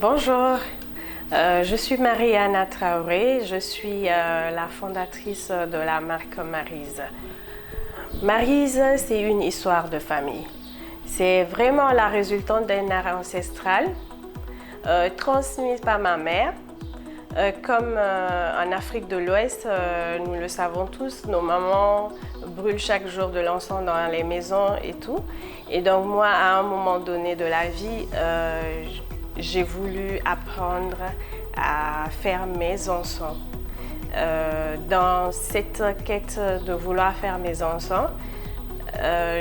Bonjour, je suis Marie-Anna Traoré, je suis la fondatrice de la marque Maryse. Maryse, c'est une histoire de famille. C'est vraiment la résultante d'un art ancestral transmis par ma mère. Comme en Afrique de l'Ouest, nous le savons tous, nos mamans brûlent chaque jour de l'encens dans les maisons et tout. Et donc moi, à un moment donné de la vie, j'ai voulu apprendre à faire mes encens. Dans cette quête de vouloir faire mes encens,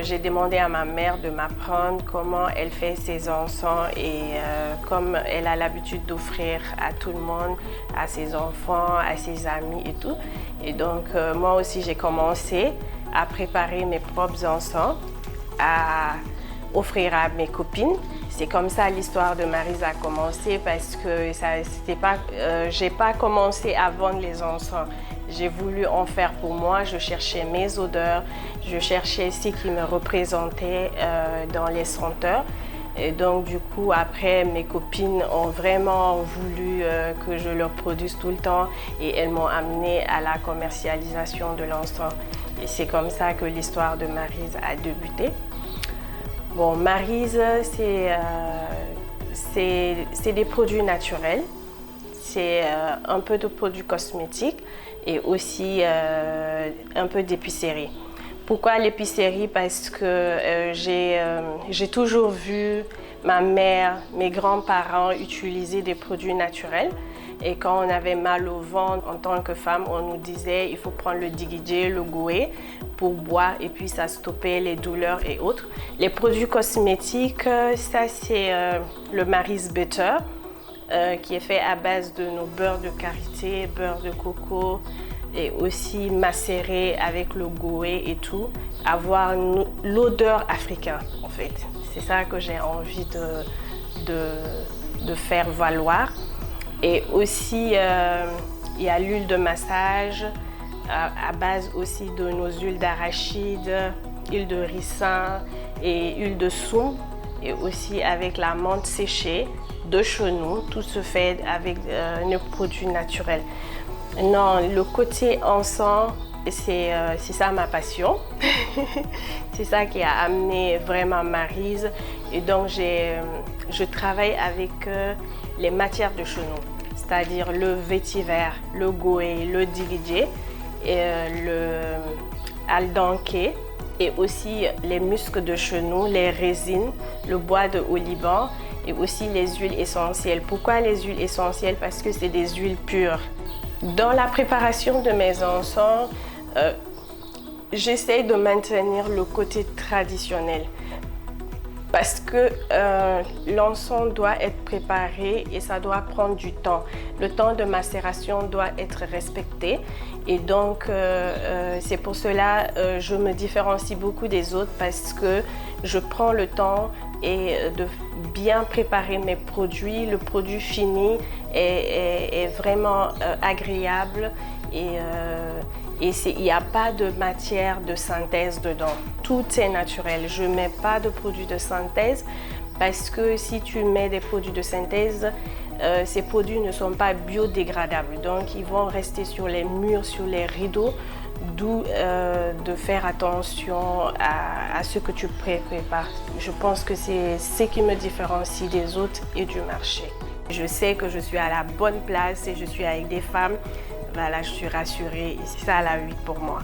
j'ai demandé à ma mère de m'apprendre comment elle fait ses encens et comme elle a l'habitude d'offrir à tout le monde, à ses enfants, à ses amis et tout. Et donc moi aussi j'ai commencé à préparer mes propres encens, à offrir à mes copines. C'est comme ça l'histoire de Maryse a commencé parce que j'ai pas commencé à vendre les encens. J'ai voulu en faire pour moi, je cherchais mes odeurs, je cherchais ce qui me représentait dans les senteurs. Et donc du coup, après, mes copines ont vraiment voulu que je leur produise tout le temps et elles m'ont amenée à la commercialisation de l'encens. Et c'est comme ça que l'histoire de Maryse a débuté. Bon, Maryse, c'est des produits naturels, c'est un peu de produits cosmétiques et aussi un peu d'épicerie. Pourquoi l'épicerie? Parce que j'ai toujours vu ma mère, mes grands-parents utiliser des produits naturels. Et quand on avait mal au ventre, en tant que femme, on nous disait il faut prendre le digidje, le goé pour boire et puis ça stoppait les douleurs et autres. Les produits cosmétiques, ça c'est le Maryse Butter qui est fait à base de nos beurres de karité, beurre de coco et aussi macéré avec le goé et tout. Avoir l'odeur africaine en fait. C'est ça que j'ai envie de faire valoir. Et aussi, il y a l'huile de massage à base aussi de nos huiles d'arachide, huile de ricin et huile de soum. Et aussi avec la menthe séchée de chenou. Tout se fait avec nos produits naturels. Non, le côté encens, c'est ça ma passion. C'est ça qui a amené vraiment Maryse. Et donc, je travaille avec les matières de chenou, c'est-à-dire le vétiver, le goé, le digidje, le aldanké et aussi les muscs de chenou, les résines, le bois de oliban et aussi les huiles essentielles. Pourquoi les huiles essentielles? Parce que c'est des huiles pures. Dans la préparation de mes encens, j'essaie de maintenir le côté traditionnel. Parce que l'encens doit être préparé et ça doit prendre du temps. Le temps de macération doit être respecté. Et donc, c'est pour cela que je me différencie beaucoup des autres parce que je prends le temps de bien préparer mes produits. Le produit fini est vraiment agréable et il n'y a pas de matière de synthèse dedans. Tout est naturel. Je ne mets pas de produits de synthèse parce que si tu mets des produits de synthèse, ces produits ne sont pas biodégradables. Donc, ils vont rester sur les murs, sur les rideaux. D'où de faire attention à ce que tu prépares. Je pense que c'est ce qui me différencie des autres et du marché. Je sais que je suis à la bonne place et je suis avec des femmes. Voilà, je suis rassurée et c'est ça la vie pour moi.